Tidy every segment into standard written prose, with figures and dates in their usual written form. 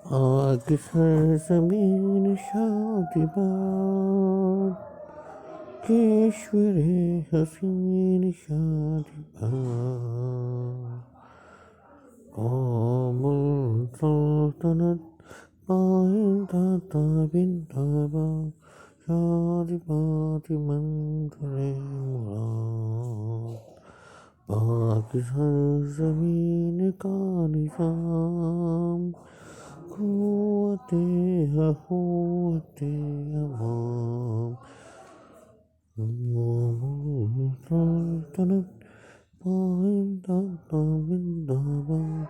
آگ سرزمین شادباد، کشور حسین شادباد، قوم السلطنت پائندہ تابندہ باد، شادباد منظر مراد، پاک سرزمین کا نظام، قوت اخوت امام، سلطنت پائندہ تابندہ باد،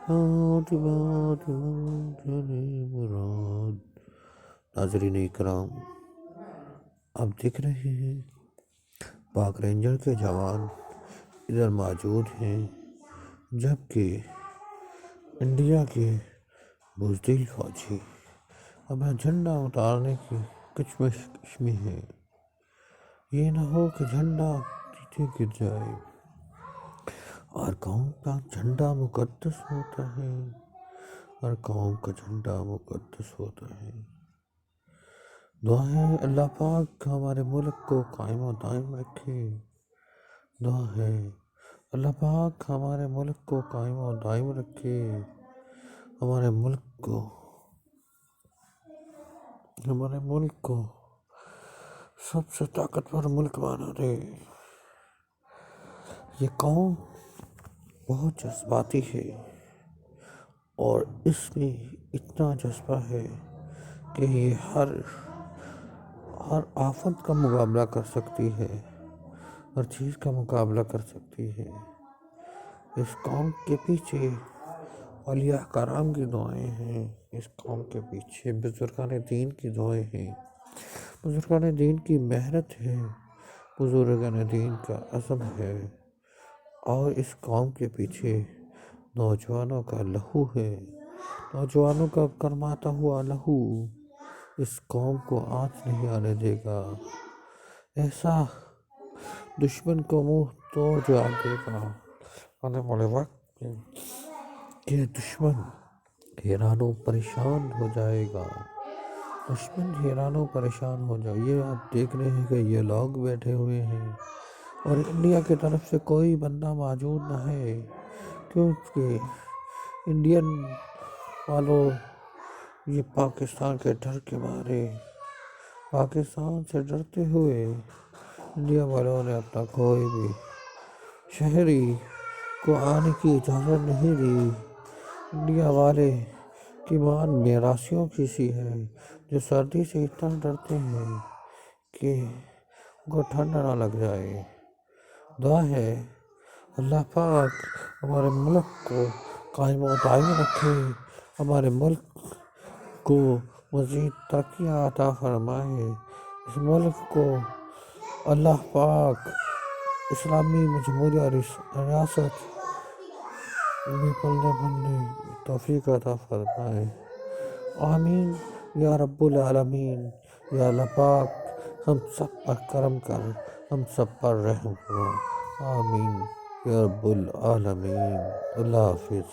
شادباد منظر مراد۔ ناظرین اکرام، آپ دیکھ رہے ہیں پاک رینجر کے جوان ادھر موجود ہیں، جبکہ انڈیا کے بزدل فوجی اپنا جھنڈا اتارنے کی کشمکش میں ہے۔ یہ نہ ہو کہ جھنڈا نیچے گر جائے، اور قوم کا جھنڈا مقدس ہوتا ہے، اور قوم کا جھنڈا مقدس ہوتا ہے۔ دعا ہے اللہ پاک ہمارے ملک کو قائم و دائم رکھے، دعا ہے اللہ پاک ہمارے ملک کو قائم و دائم رکھے، ہمارے ملک کو سب سے طاقتور ملک بنا دے۔ یہ قوم بہت جذباتی ہے، اور اس میں اتنا جذبہ ہے کہ یہ ہر آفت کا مقابلہ کر سکتی ہے، ہر چیز کا مقابلہ کر سکتی ہے۔ اس قوم کے پیچھے اولیاء کرام کی دعائیں ہیں، اس قوم کے پیچھے بزرگان دین کی دعائیں ہیں، بزرگان دین کی محنت ہے، بزرگان دین کا عزم ہے، اور اس قوم کے پیچھے نوجوانوں کا لہو ہے، نوجوانوں کا گرماتا ہوا لہو اس قوم کو آنچ نہیں آنے دے گا، ایسا دشمن کو منہ توڑ جواب دے گا آنے والے وقت میں کہ دشمن حیران و پریشان ہو جائے گا، دشمن حیران و پریشان ہو جائے۔ یہ آپ دیکھ رہے ہیں کہ یہ لوگ بیٹھے ہوئے ہیں، اور انڈیا کی طرف سے کوئی بندہ موجود نہ ہے، کیونکہ انڈین والوں یہ پاکستان کے ڈر کے مارے، پاکستان سے ڈرتے ہوئے انڈیا والوں نے اپنا کوئی بھی شہری کو آنے کی اجازت نہیں دی۔ انڈیا والے کی مان میراسیوں کی سی ہے، جو سردی سے اتنا ڈرتے ہیں کہ ان کو ٹھنڈ نہ لگ جائے۔ دعا ہے اللہ پاک ہمارے ملک کو قائم و دائم رکھے، ہمارے ملک کو مزید ترقیاں عطا فرمائے، اس ملک کو اللہ پاک اسلامی جمہوریہ ریاست میں پلنے بھرنے توفیق عطا فرمائے۔ آمین یا رب العالمین۔ یا اللہ پاک ہم سب پر کرم کر، ہم سب پر رحم کرو، آمین یا رب العالمین۔ اللہ حافظ۔